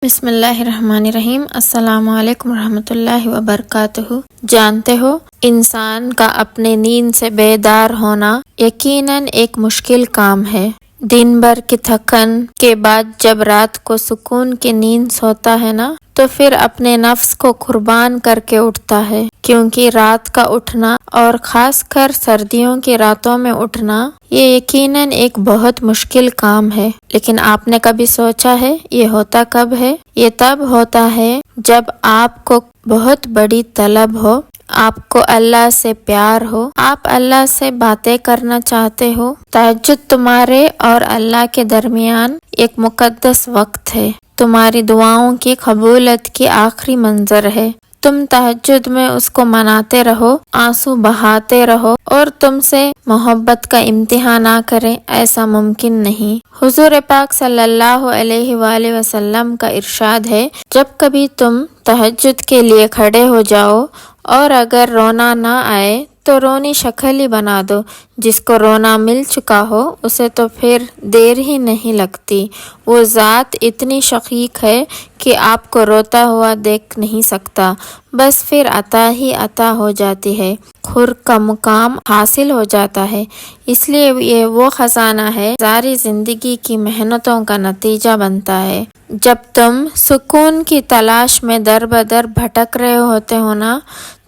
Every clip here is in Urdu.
بسم اللہ الرحمن الرحیم۔ السلام علیکم ورحمۃ اللہ وبرکاتہ۔ جانتے ہو انسان کا اپنے نیند سے بیدار ہونا یقیناً ایک مشکل کام ہے۔ دن بھر کی تھکن کے بعد جب رات کو سکون کی نیند سوتا ہے نا تو پھر اپنے نفس کو قربان کر کے اٹھتا ہے، کیونکہ رات کا اٹھنا اور خاص کر سردیوں کی راتوں میں اٹھنا یہ یقیناً ایک بہت مشکل کام ہے۔ لیکن آپ نے کبھی سوچا ہے یہ ہوتا کب ہے؟ یہ تب ہوتا ہے جب آپ کو بہت بڑی طلب ہو، آپ کو اللہ سے پیار ہو، آپ اللہ سے باتیں کرنا چاہتے ہو۔ تہجد تمہارے اور اللہ کے درمیان ایک مقدس وقت ہے، تمہاری دعاؤں کی قبولیت کی آخری منظر ہے۔ تم تہجد میں اس کو مناتے رہو، آنسو بہاتے رہو اور تم سے محبت کا امتحان نہ کرے، ایسا ممکن نہیں۔ حضور پاک صلی اللہ علیہ وآلہ وسلم کا ارشاد ہے، جب کبھی تم تہجد کے لیے کھڑے ہو جاؤ اور اگر رونا نہ آئے تو رونی شکل ہی بنا دو۔ جس کو رونا مل چکا ہو اسے تو پھر دیر ہی نہیں لگتی، وہ ذات اتنی شقیق ہے کہ آپ کو روتا ہوا دیکھ نہیں سکتا، بس پھر عطا ہی عطا ہو جاتی ہے، خور کا مقام حاصل ہو جاتا ہے۔ اس لیے یہ وہ خزانہ ہے ساری زندگی کی محنتوں کا نتیجہ بنتا ہے۔ جب تم سکون کی تلاش میں در بدر بھٹک رہے ہوتے ہو نا،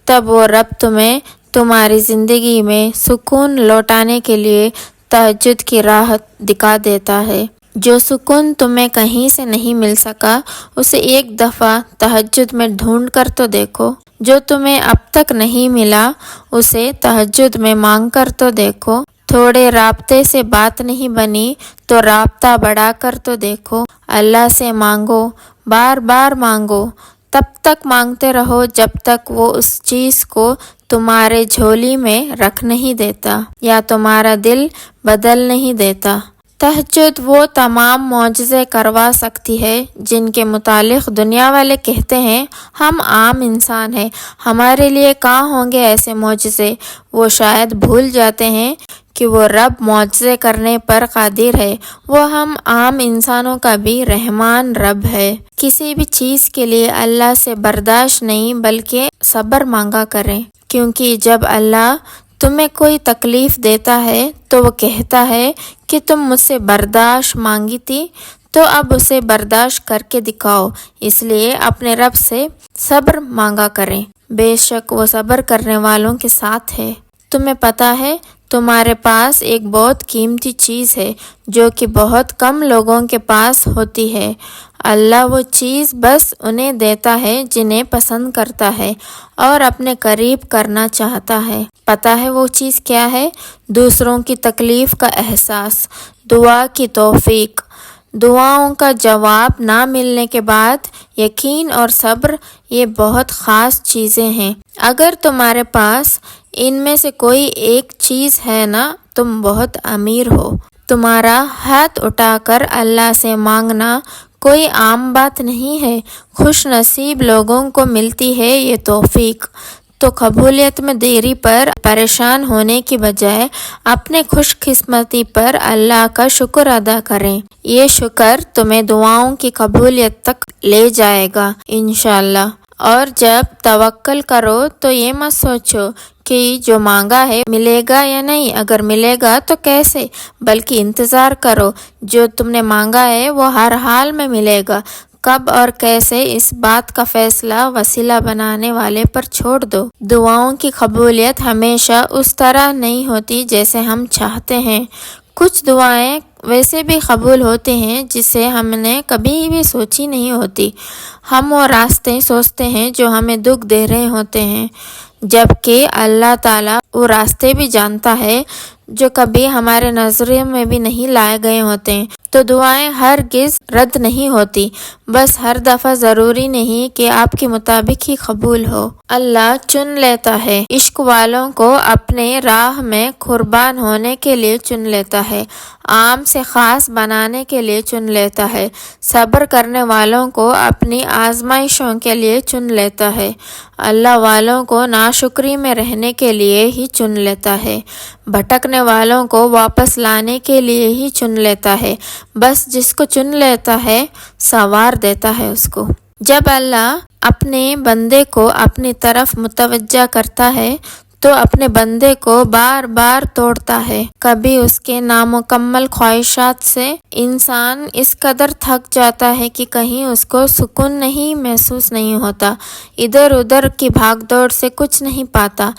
تب وہ رب تمہیں تمہاری زندگی میں سکون لوٹانے کے لیے تہجد کی راہ دکھا دیتا ہے۔ جو سکون تمہیں کہیں سے نہیں مل سکا اسے ایک دفعہ تہجد میں ڈھونڈ کر تو دیکھو، جو تمہیں اب تک نہیں ملا اسے تہجد میں مانگ کر تو دیکھو، تھوڑے رابطے سے بات نہیں بنی تو رابطہ بڑھا کر تو دیکھو۔ اللہ سے مانگو، بار بار مانگو، تب تک مانگتے رہو جب تک وہ اس چیز کو تمہارے جھولی میں رکھ نہیں دیتا یا تمہارا دل بدل نہیں دیتا۔ تہجد وہ تمام معجزے کروا سکتی ہے جن کے متعلق دنیا والے کہتے ہیں ہم عام انسان ہیں، ہمارے لیے کہاں ہوں گے ایسے معجزے۔ وہ شاید بھول جاتے ہیں کہ وہ رب معجزے کرنے پر قادر ہے، وہ ہم عام انسانوں کا بھی رحمان رب ہے۔ کسی بھی چیز کے لیے اللہ سے برداشت نہیں بلکہ صبر مانگا کریں، کیونکہ جب اللہ تمہیں کوئی تکلیف دیتا ہے تو وہ کہتا ہے کہ تم مجھ سے برداشت مانگی تھی تو اب اسے برداشت کر کے دکھاؤ، اس لیے اپنے رب سے صبر مانگا کریں، بے شک وہ صبر کرنے والوں کے ساتھ ہے۔ تمہیں پتہ ہے تمہارے پاس ایک بہت قیمتی چیز ہے جو کہ بہت کم لوگوں کے پاس ہوتی ہے۔ اللہ وہ چیز بس انہیں دیتا ہے جنہیں پسند کرتا ہے اور اپنے قریب کرنا چاہتا ہے۔ پتہ ہے وہ چیز کیا ہے؟ دوسروں کی تکلیف کا احساس، دعا کی توفیق، دعاؤں کا جواب نہ ملنے کے بعد یقین اور صبر، یہ بہت خاص چیزیں ہیں۔ اگر تمہارے پاس ان میں سے کوئی ایک چیز ہے نا، تم بہت امیر ہو۔ تمہارا ہاتھ اٹھا کر اللہ سے مانگنا کوئی عام بات نہیں ہے، خوش نصیب لوگوں کو ملتی ہے یہ توفیق۔ تو قبولیت میں دیری پر پریشان ہونے کی بجائے اپنے خوش قسمتی پر اللہ کا شکر ادا کریں، یہ شکر تمہیں دعاؤں کی قبولیت تک لے جائے گا انشاءاللہ۔ اور جب توکل کرو تو یہ مت سوچو کہ جو مانگا ہے ملے گا یا نہیں، اگر ملے گا تو کیسے، بلکہ انتظار کرو، جو تم نے مانگا ہے وہ ہر حال میں ملے گا۔ کب اور کیسے، اس بات کا فیصلہ وسیلہ بنانے والے پر چھوڑ دو۔ دعاؤں کی قبولیت ہمیشہ اس طرح نہیں ہوتی جیسے ہم چاہتے ہیں۔ کچھ دعائیں ویسے بھی قبول ہوتے ہیں جسے ہم نے کبھی بھی سوچی نہیں ہوتی۔ ہم وہ راستے سوچتے ہیں جو ہمیں دکھ دے رہے ہوتے ہیں، جبکہ اللہ تعالیٰ وہ راستے بھی جانتا ہے جو کبھی ہمارے نظریے میں بھی نہیں لائے گئے ہوتے ہیں۔ تو دعائیں ہرگز رد نہیں ہوتی، بس ہر دفعہ ضروری نہیں کہ آپ کے مطابق ہی قبول ہو۔ اللہ چن لیتا ہے، عشق والوں کو اپنے راہ میں قربان ہونے کے لیے چن لیتا ہے، عام سے خاص بنانے کے لیے چن لیتا ہے، صبر کرنے والوں کو اپنی آزمائشوں کے لیے چن لیتا ہے، اللہ والوں کو ناشکری میں رہنے کے لیے ہی چن لیتا ہے، بھٹکنے والوں کو واپس لانے کے لیے ہی چن لیتا ہے۔ بس جس کو چن لیتا ہے سنوار مار دیتا ہے اس کو۔ جب اللہ اپنے بندے کو اپنی طرف متوجہ کرتا ہے تو اپنے بندے کو بار بار توڑتا ہے۔ کبھی اس کے نامکمل خواہشات سے انسان اس قدر تھک جاتا ہے کہ کہیں اس کو سکون نہیں محسوس نہیں ہوتا، ادھر ادھر کی بھاگ دوڑ سے کچھ نہیں پاتا،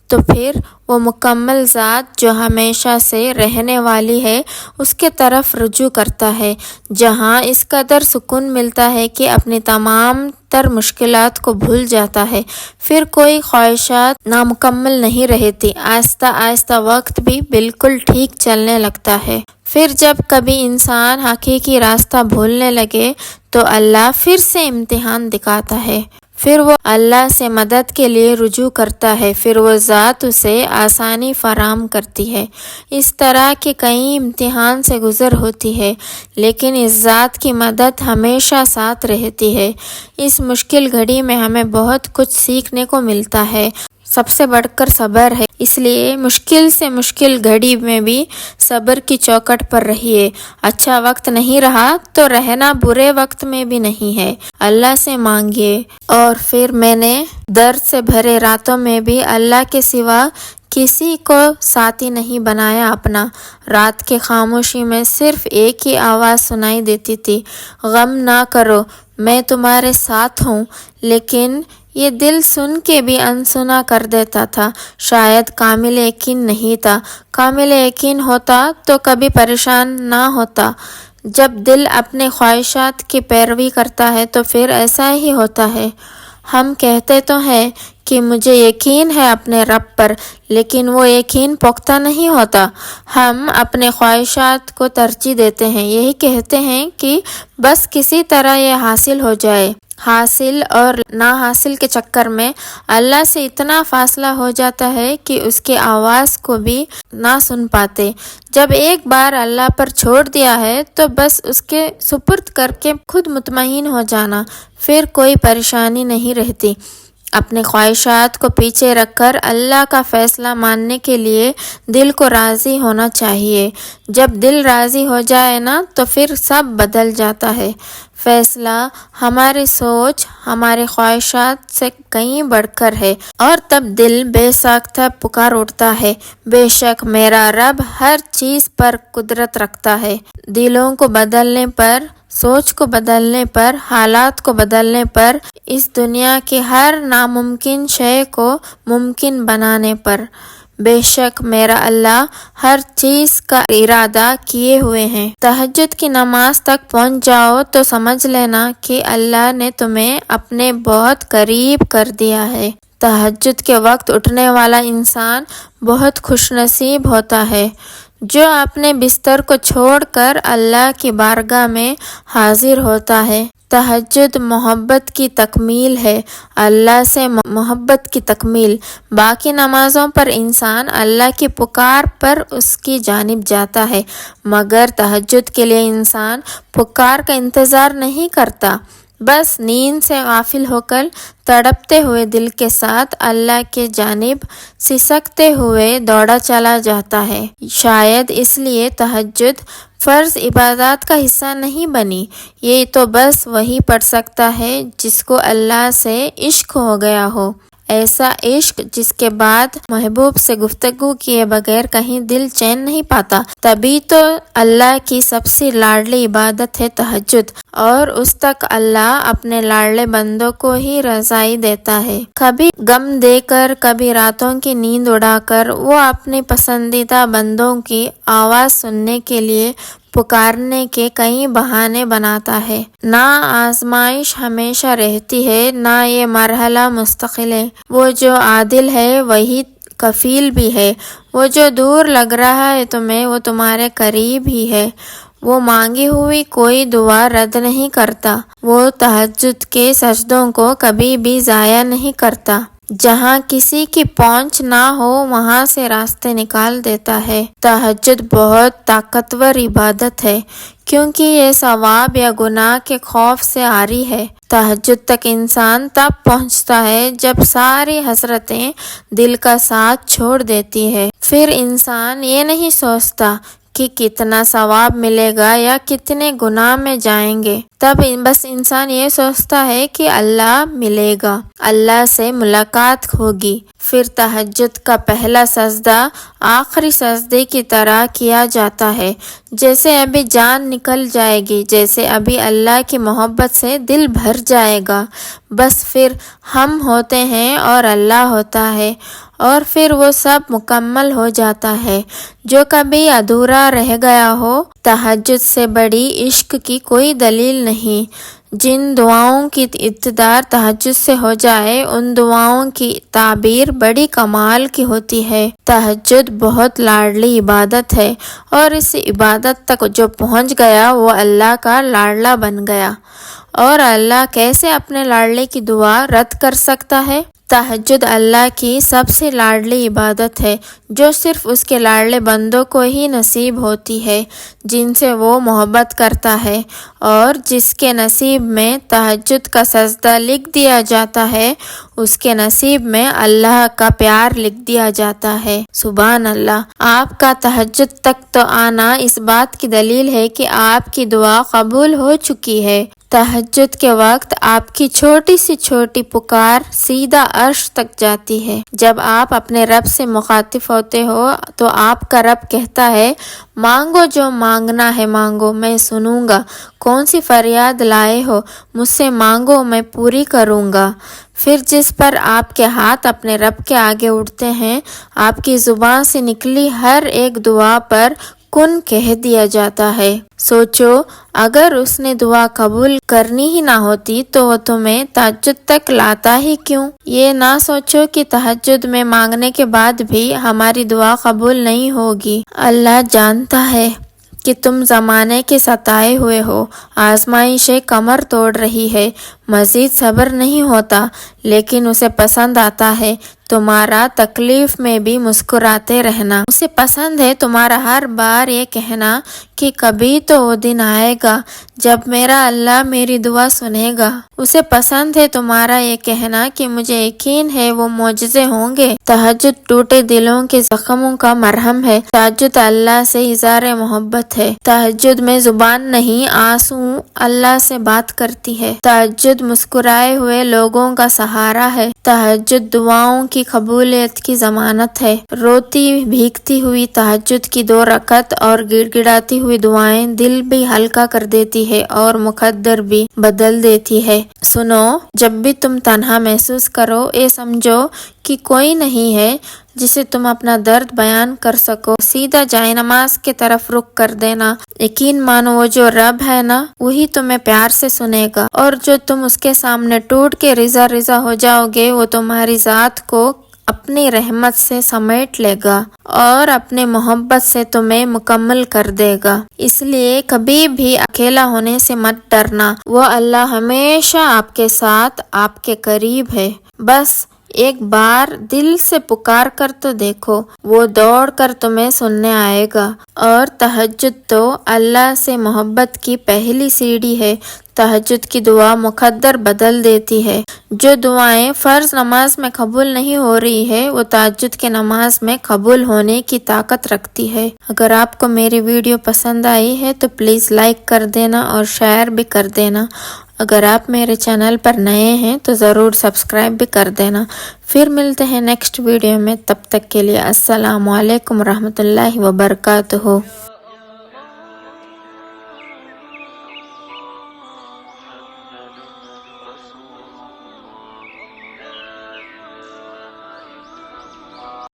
تو پھر وہ مکمل ذات جو ہمیشہ سے رہنے والی ہے اس کے طرف رجوع کرتا ہے، جہاں اس قدر سکون ملتا ہے کہ اپنی تمام تر مشکلات کو بھول جاتا ہے۔ پھر کوئی خواہشات نامکمل نہیں رہتی، آہستہ آہستہ وقت بھی بالکل ٹھیک چلنے لگتا ہے۔ پھر جب کبھی انسان حقیقی راستہ بھولنے لگے تو اللہ پھر سے امتحان دکھاتا ہے، پھر وہ اللہ سے مدد کے لیے رجوع کرتا ہے، پھر وہ ذات اسے آسانی فراہم کرتی ہے۔ اس طرح کے کئی امتحان سے گزر ہوتی ہے، لیکن اس ذات کی مدد ہمیشہ ساتھ رہتی ہے۔ اس مشکل گھڑی میں ہمیں بہت کچھ سیکھنے کو ملتا ہے، سب سے بڑھ کر صبر ہے، اس لیے مشکل سے مشکل گھڑی میں بھی صبر کی چوکھٹ پر رہیے۔ اچھا وقت نہیں رہا تو رہنا برے وقت میں بھی نہیں ہے، اللہ سے مانگیے۔ اور پھر میں نے درد سے بھرے راتوں میں بھی اللہ کے سوا کسی کو ساتھی نہیں بنایا اپنا۔ رات کے خاموشی میں صرف ایک ہی آواز سنائی دیتی تھی، غم نہ کرو، میں تمہارے ساتھ ہوں۔ لیکن یہ دل سن کے بھی انسنا کر دیتا تھا۔ شاید کامل یقین نہیں تھا، کامل یقین ہوتا تو کبھی پریشان نہ ہوتا۔ جب دل اپنے خواہشات کی پیروی کرتا ہے تو پھر ایسا ہی ہوتا ہے۔ ہم کہتے تو ہیں کہ مجھے یقین ہے اپنے رب پر، لیکن وہ یقین پختہ نہیں ہوتا۔ ہم اپنے خواہشات کو ترجیح دیتے ہیں، یہی کہتے ہیں کہ بس کسی طرح یہ حاصل ہو جائے۔ حاصل اور نا حاصل کے چکر میں اللہ سے اتنا فاصلہ ہو جاتا ہے کہ اس کی آواز کو بھی نہ سن پاتے۔ جب ایک بار اللہ پر چھوڑ دیا ہے تو بس اس کے سپرد کر کے خود مطمئن ہو جانا، پھر کوئی پریشانی نہیں رہتی۔ اپنے خواہشات کو پیچھے رکھ کر اللہ کا فیصلہ ماننے کے لیے دل کو راضی ہونا چاہیے۔ جب دل راضی ہو جائے نا تو پھر سب بدل جاتا ہے۔ فیصلہ ہماری سوچ، ہمارے خواہشات سے کہیں بڑھ کر ہے، اور تب دل بے ساختہ پکار اٹھتا ہے، بے شک میرا رب ہر چیز پر قدرت رکھتا ہے۔ دلوں کو بدلنے پر، سوچ کو بدلنے پر، حالات کو بدلنے پر، اس دنیا کی ہر ناممکن شے کو ممکن بنانے پر، بے شک میرا اللہ ہر چیز کا ارادہ کیے ہوئے ہیں۔ تہجد کی نماز تک پہنچ جاؤ تو سمجھ لینا کہ اللہ نے تمہیں اپنے بہت قریب کر دیا ہے۔ تہجد کے وقت اٹھنے والا انسان بہت خوش نصیب ہوتا ہے، جو اپنے بستر کو چھوڑ کر اللہ کی بارگاہ میں حاضر ہوتا ہے۔ تہجد محبت کی تکمیل ہے، اللہ سے محبت کی تکمیل۔ باقی نمازوں پر انسان اللہ کی پکار پر اس کی جانب جاتا ہے، مگر تہجد کے لیے انسان پکار کا انتظار نہیں کرتا، بس نیند سے غافل ہو کر تڑپتے ہوئے دل کے ساتھ اللہ کے جانب سسکتے ہوئے دوڑا چلا جاتا ہے۔ شاید اس لیے تہجد فرض عبادات کا حصہ نہیں بنی، یہ تو بس وہی پڑھ سکتا ہے جس کو اللہ سے عشق ہو گیا ہو، ایسا عشق جس کے بعد محبوب سے گفتگو کیے بغیر کہیں دل چین نہیں پاتا۔ تبھی تو اللہ کی سب سے لاڈلی عبادت ہے تہجد، اور اس تک اللہ اپنے لاڈلے بندوں کو ہی رضائی دیتا ہے۔ کبھی غم دے کر، کبھی راتوں کی نیند اڑا کر وہ اپنے پسندیدہ بندوں کی آواز سننے کے لیے پکارنے کے کئی بہانے بناتا ہے۔ نہ آزمائش ہمیشہ رہتی ہے، نہ یہ مرحلہ مستقل ہے۔ وہ جو عادل ہے وہی کفیل بھی ہے، وہ جو دور لگ رہا ہے تمہیں وہ تمہارے قریب ہی ہے۔ وہ مانگی ہوئی کوئی دعا رد نہیں کرتا، وہ تہجد کے سجدوں کو کبھی بھی ضائع نہیں کرتا۔ جہاں کسی کی پہنچ نہ ہو وہاں سے راستے نکال دیتا ہے۔ تہجد بہت طاقتور عبادت ہے، کیونکہ یہ ثواب یا گناہ کے خوف سے عاری ہے۔ تہجد تک انسان تب پہنچتا ہے جب ساری حسرتیں دل کا ساتھ چھوڑ دیتی ہے۔ پھر انسان یہ نہیں سوچتا کہ کتنا ثواب ملے گا یا کتنے گناہ میں جائیں گے، تب بس انسان یہ سوچتا ہے کہ اللہ ملے گا، اللہ سے ملاقات ہوگی۔ پھر تہجد کا پہلا سجدہ آخری سجدے کی طرح کیا جاتا ہے، جیسے ابھی جان نکل جائے گی، جیسے ابھی اللہ کی محبت سے دل بھر جائے گا۔ بس پھر ہم ہوتے ہیں اور اللہ ہوتا ہے، اور پھر وہ سب مکمل ہو جاتا ہے جو کبھی ادھورا رہ گیا ہو۔ تہجد سے بڑی عشق کی کوئی دلیل نہیں۔ جن دعاؤں کی ابتدا تہجد سے ہو جائے ان دعاؤں کی تعبیر بڑی کمال کی ہوتی ہے۔ تہجد بہت لاڈلی عبادت ہے، اور اس عبادت تک جو پہنچ گیا وہ اللہ کا لاڈلا بن گیا، اور اللہ کیسے اپنے لاڈلے کی دعا رد کر سکتا ہے؟ تہجد اللہ کی سب سے لاڈلی عبادت ہے جو صرف اس کے لاڈلے بندوں کو ہی نصیب ہوتی ہے، جن سے وہ محبت کرتا ہے، اور جس کے نصیب میں تہجد کا سجدہ لکھ دیا جاتا ہے اس کے نصیب میں اللہ کا پیار لکھ دیا جاتا ہے۔ سبحان اللہ۔ آپ کا تہجد تک تو آنا اس بات کی دلیل ہے کہ آپ کی دعا قبول ہو چکی ہے۔ تہجد کے وقت آپ کی چھوٹی سی چھوٹی پکار سیدھا عرش تک جاتی ہے۔ جب آپ اپنے رب سے مخاطب ہوتے ہو تو آپ کا رب کہتا ہے، مانگو جو مانگنا ہے مانگو، میں سنوں گا، کون سی فریاد لائے ہو، مجھ سے مانگو، میں پوری کروں گا۔ پھر جس پر آپ کے ہاتھ اپنے رب کے آگے اٹھتے ہیں، آپ کی زبان سے نکلی ہر ایک دعا پر کن کہہ دیا جاتا ہے۔ سوچو، اگر اس نے دعا قبول کرنی ہی نہ ہوتی تو وہ تمہیں تہجد تک لاتا ہی کیوں؟ یہ نہ سوچو کہ تہجد میں مانگنے کے بعد بھی ہماری دعا قبول نہیں ہوگی۔ اللہ جانتا ہے کہ تم زمانے کے ستائے ہوئے ہو، آزمائشیں کمر توڑ رہی ہے، مزید صبر نہیں ہوتا، لیکن اسے پسند آتا ہے تمہارا تکلیف میں بھی مسکراتے رہنا۔ اسے پسند ہے تمہارا ہر بار یہ کہنا کہ کبھی تو وہ دن آئے گا جب میرا اللہ میری دعا سنے گا۔ اسے پسند ہے تمہارا یہ کہنا کہ مجھے یقین ہے وہ معجزے ہوں گے۔ تہجد ٹوٹے دلوں کے زخموں کا مرہم ہے۔ تہجد اللہ سے اظہار محبت ہے۔ تہجد میں زبان نہیں، آنسو اللہ سے بات کرتی ہے۔ تہجد مسکرائے ہوئے لوگوں کا سہارا ہے۔ تہجد دعاؤں کی قبولیت کی ضمانت ہے۔ روتی بھیگتی ہوئی تہجد کی 2 رکعت اور گڑ گڑاتی ہوئی دعائیں دل بھی ہلکا کر دیتی ہے اور مقدر بھی بدل دیتی ہے۔ سنو، جب بھی تم تنہا محسوس کرو، یہ سمجھو کہ کوئی نہیں ہے جسے تم اپنا درد بیان کر سکو، سیدھا جائے نماز کی طرف رخ کر دینا۔ یقین مانو وہ جو رب ہے نا، وہی تمہیں پیار سے سنے گا، اور جو تم اس کے سامنے ٹوٹ کے رضا رضا ہو جاؤ گے وہ تمہاری ذات کو اپنی رحمت سے سمیٹ لے گا اور اپنے محبت سے تمہیں مکمل کر دے گا۔ اس لیے کبھی بھی اکیلا ہونے سے مت ڈرنا، وہ اللہ ہمیشہ آپ کے ساتھ، آپ کے قریب ہے۔ بس ایک بار دل سے پکار کر تو دیکھو، وہ دوڑ کر تمہیں سننے آئے گا۔ اور تہجد تو اللہ سے محبت کی پہلی سیڑھی ہے۔ تہجد کی دعا مقدر بدل دیتی ہے۔ جو دعائیں فرض نماز میں قبول نہیں ہو رہی ہے وہ تہجد کے نماز میں قبول ہونے کی طاقت رکھتی ہے۔ اگر آپ کو میری ویڈیو پسند آئی ہے تو پلیز لائک کر دینا اور شیئر بھی کر دینا۔ اگر آپ میرے چینل پر نئے ہیں تو ضرور سبسکرائب بھی کر دینا۔ پھر ملتے ہیں نیکسٹ ویڈیو میں، تب تک کے لیے السلام علیکم ورحمۃ اللہ وبرکاتہ۔